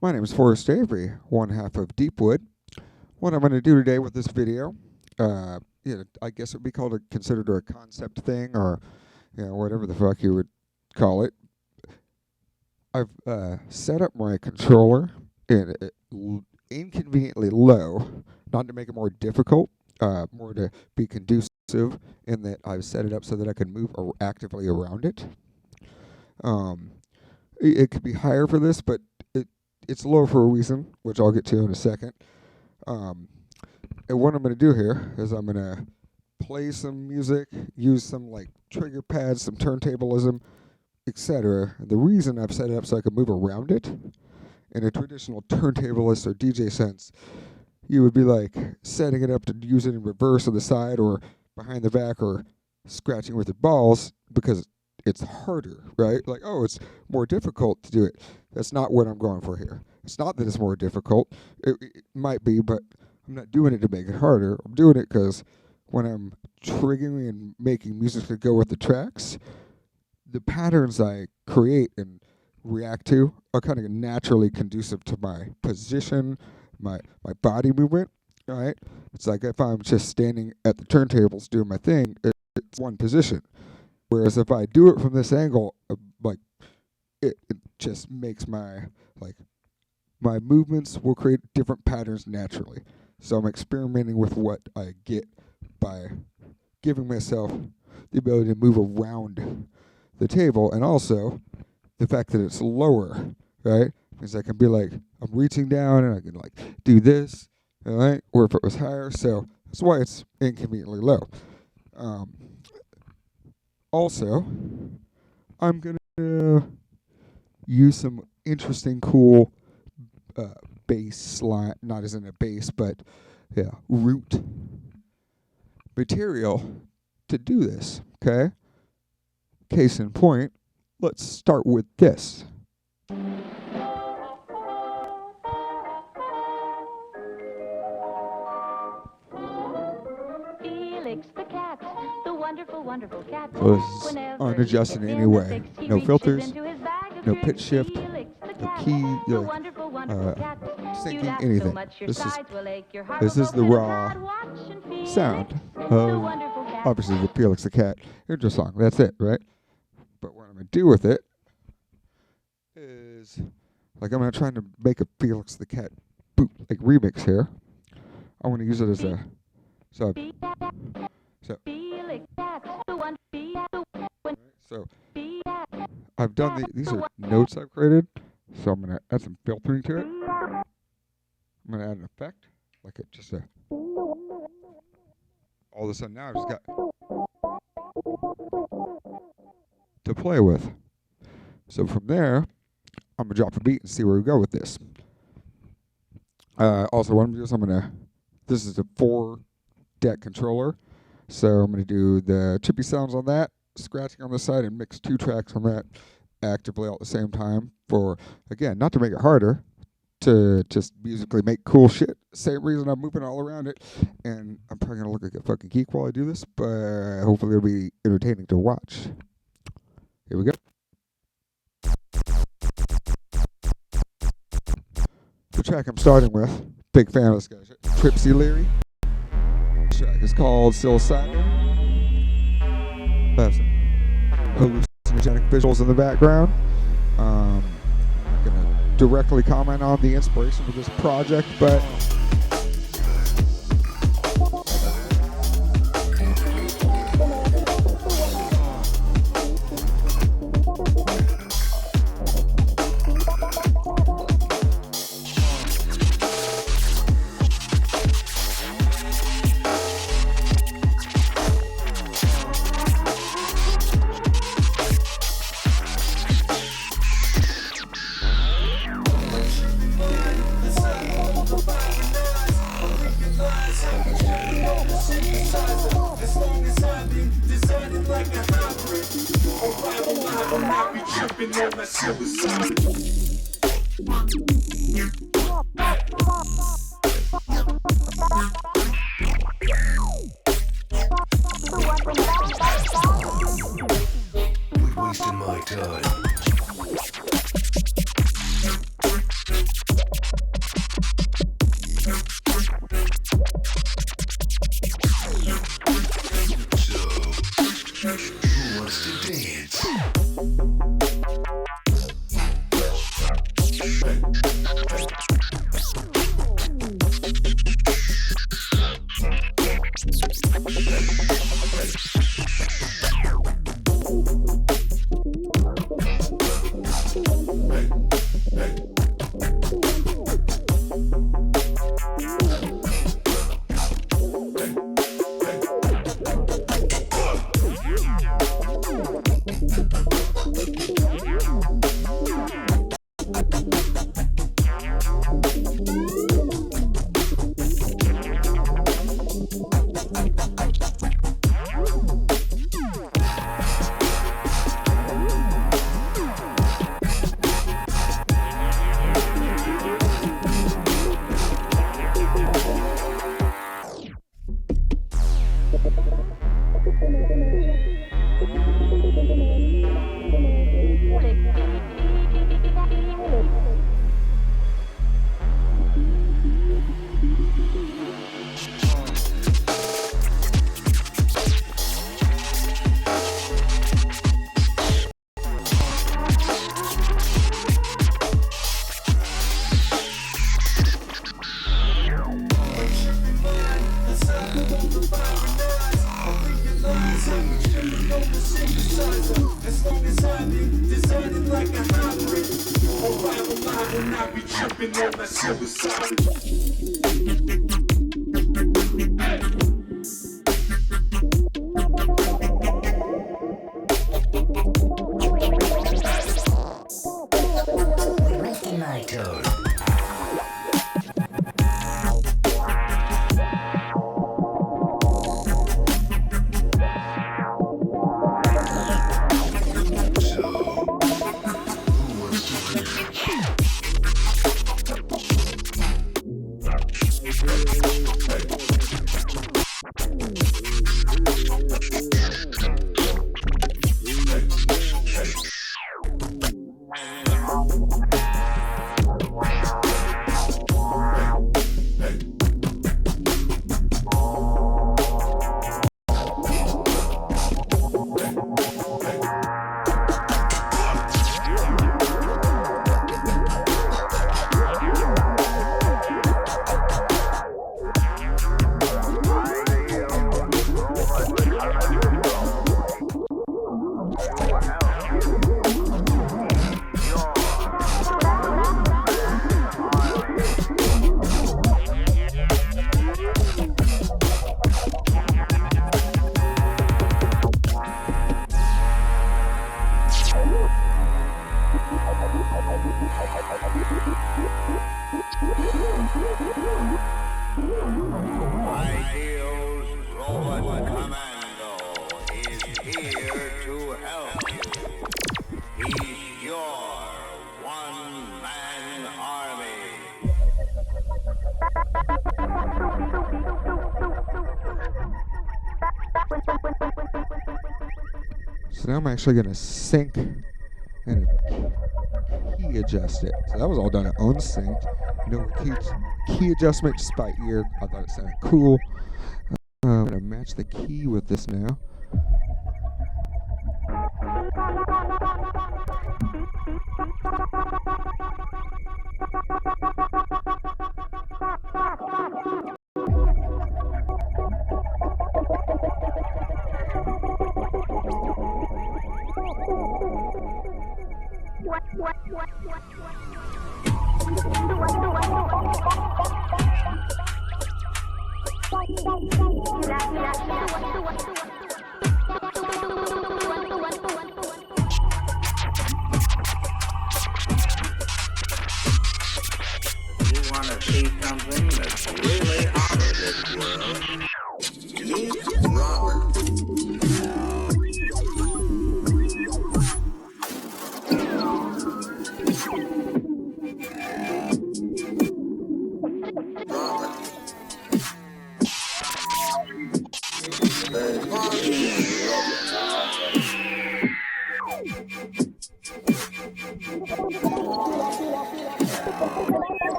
My name is Forrest Avery, one half of DeepWood. What I'm going to do today with this video, I guess it would be considered a concept thing, or whatever the fuck you would call it. I've set up my controller in inconveniently low, not to make it more difficult, more to be conducive in that I've set it up so that I can move actively around it. It could be higher for this, but it's low for a reason, which I'll get to in a second. And what I'm going to do here is I'm going to play some music, use some like trigger pads, some turntablism, etc. The reason I've set it up so I can move around it, in a traditional turntablist or DJ sense, you would be like setting it up to use it in reverse on the side or behind the back or scratching with your balls because it's harder, right? Like, oh, it's more difficult to do it. That's not what I'm going for here. It's not that it's more difficult. It might be, but I'm not doing it to make it harder. I'm doing it because when I'm triggering and making music to go with the tracks, the patterns I create and react to are kind of naturally conducive to my position, my body movement, right? It's like if I'm just standing at the turntables doing my thing, it's one position. Whereas if I do it from this angle, it just makes my movements will create different patterns naturally. So I'm experimenting with what I get by giving myself the ability to move around the table, and also the fact that it's lower, right? Because I can be like, I'm reaching down and I can like do this, right? Or if it was higher, so that's why it's inconveniently low. Also, I'm going to use some interesting, cool bass line, not as in a bass, but root material to do this, okay? Case in point, let's start with this. Felix the cat, the wonderful, wonderful cat. So this is unadjusted in any way. No filters, no pitch shift, no key, syncing, anything. This is the raw sound of, obviously, the Felix the Cat intro song. That's it, right? But what I'm going to do with it is, like, I'm not trying to make a Felix the Cat remix here. I want to use it as a, so I've done these are notes I've created, so I'm going to add some filtering to it. I'm going to add an effect, like it just all of a sudden now I've just got to play with. So from there, I'm going to drop a beat and see where we go with this. Also, what I'm going to do is this is a 4-deck controller, so I'm going to do the chippy sounds on that, scratching on the side, and mix 2 tracks on that actively all at the same time for, again, not to make it harder, to just musically make cool shit. Same reason I'm moving all around it, and I'm probably going to look like a fucking geek while I do this, but hopefully it'll be entertaining to watch. Here we go. The track I'm starting with, big fan of this guy, Tripsy Leary. This track is called Psilocybin. Have some hallucinogenic visuals in the background. I'm not going to directly comment on the inspiration for this project, but wasting my time. So now I'm actually going to sync and key adjust it. So that was all done at unsync. No key adjustment just by ear. I thought it sounded cool. I'm going to match the key with this now.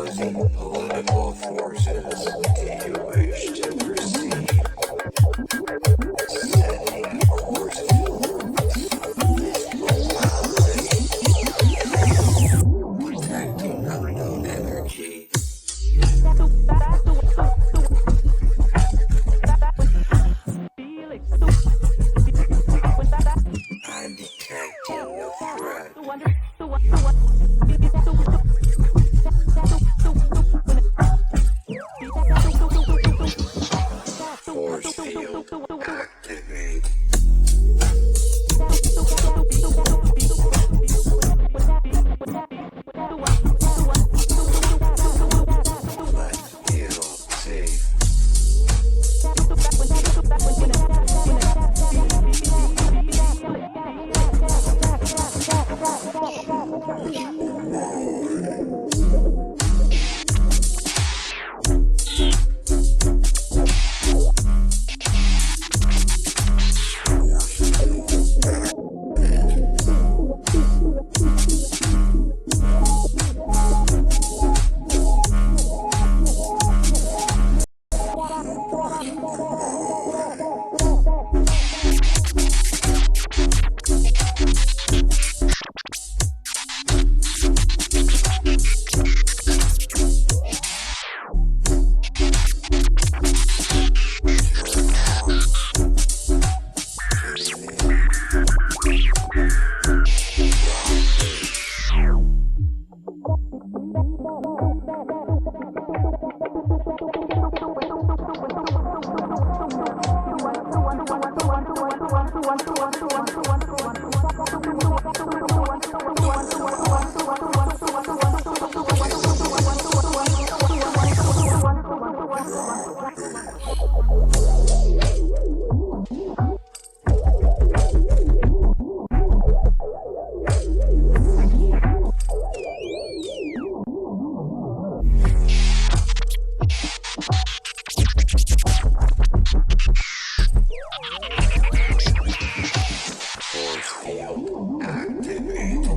Political forces do you wish to perceive? Setting course protecting unknown energy. I'm detecting a threat. Force field activate. Let's feel safe. Force field activate.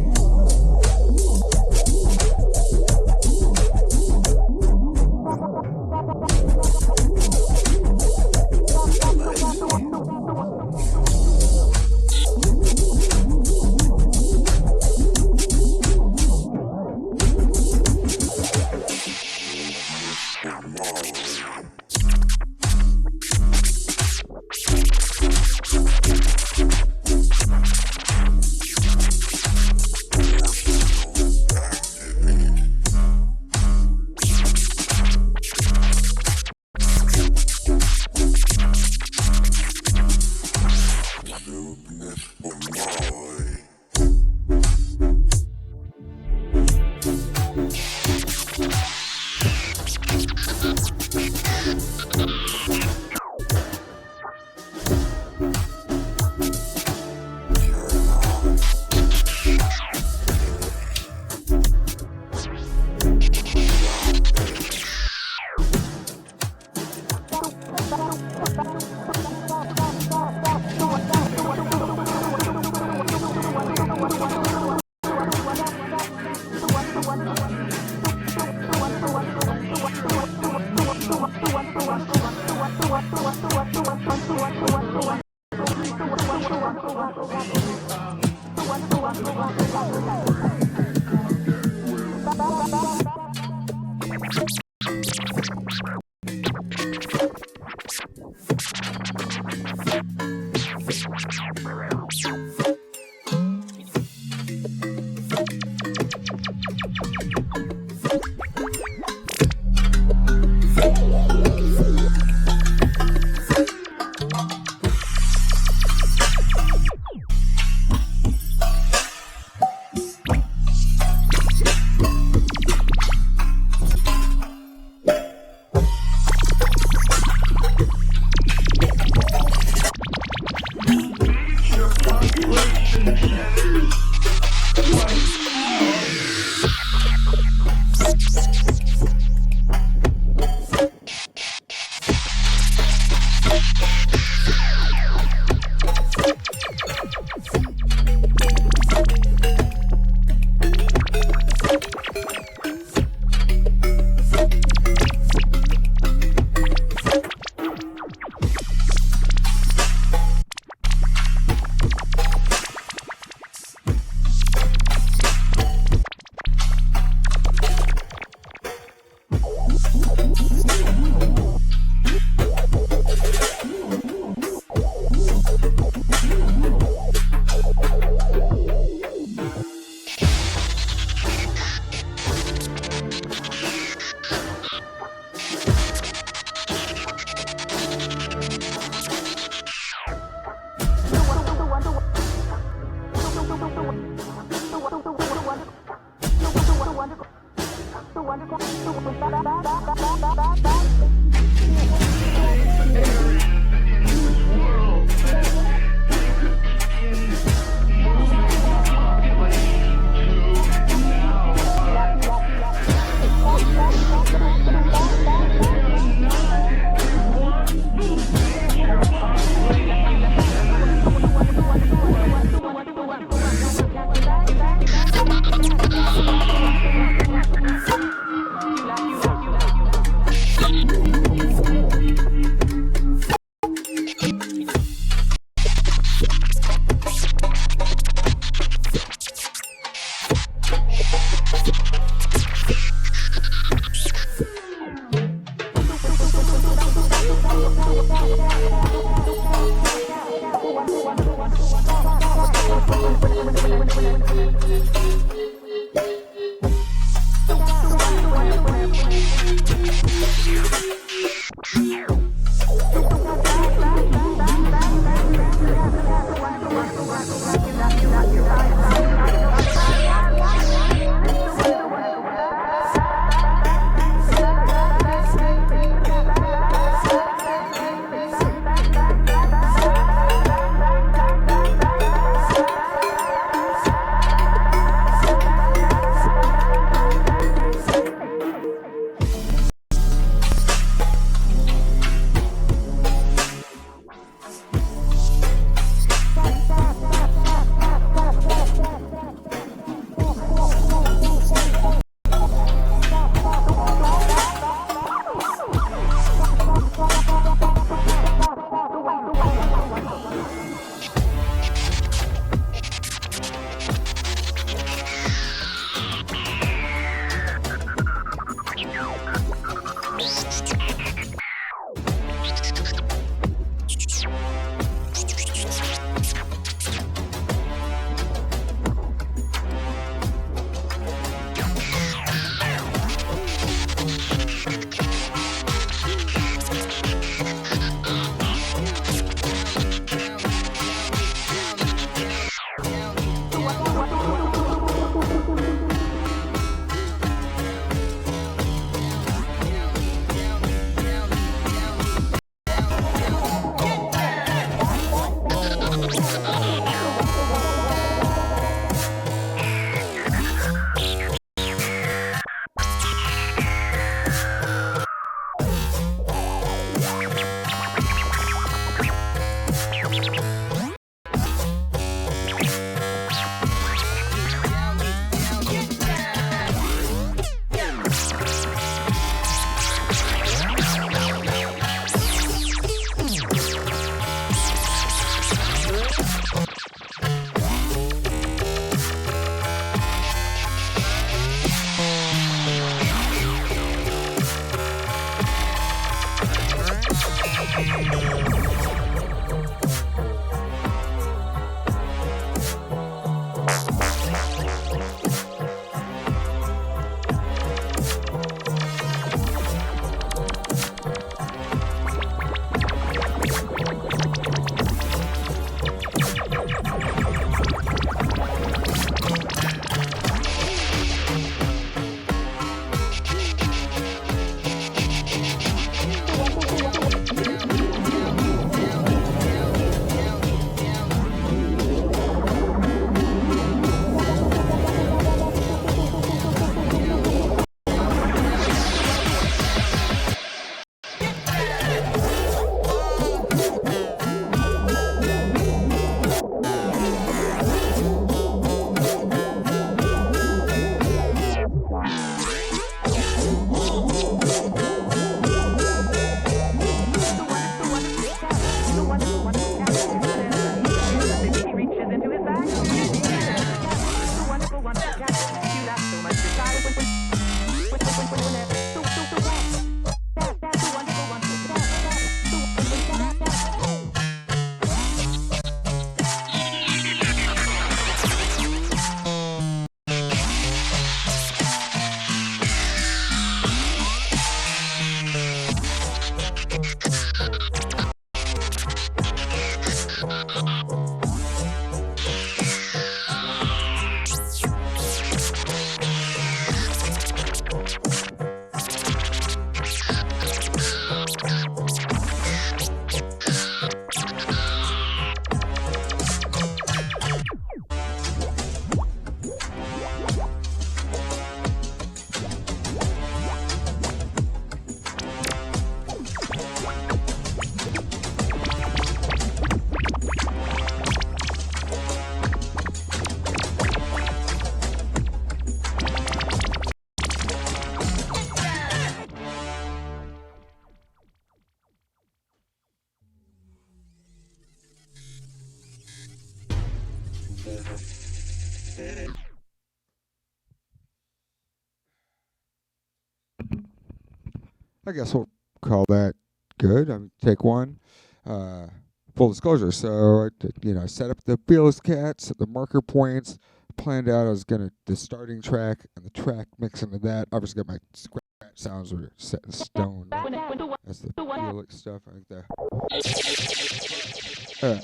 I guess we'll call that good. Take one. Uh, Full disclosure. So, I set up the fearless cat, set the marker points, planned out I was gonna the starting track and the track mix into that. Obviously, got my scratch sounds were set in stone. That's the fearless stuff. I think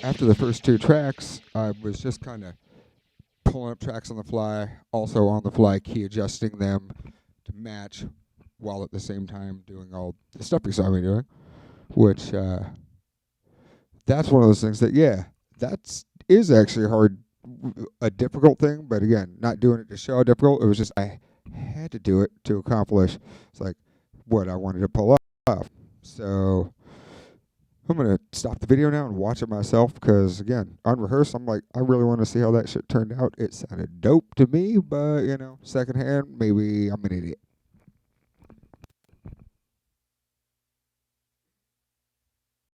after the first two tracks, I was just kind of pulling up tracks on the fly, also on the fly key adjusting them to match, while at the same time doing all the stuff you saw me doing, which that's one of those things that that's is actually a difficult thing, but again, not doing it to show how difficult. It was just I had to do it to accomplish. It's like what I wanted to pull off. So I'm gonna stop the video now and watch it myself because again, unrehearsed, I'm like, I really want to see how that shit turned out. It sounded dope to me, but secondhand, maybe I'm an idiot.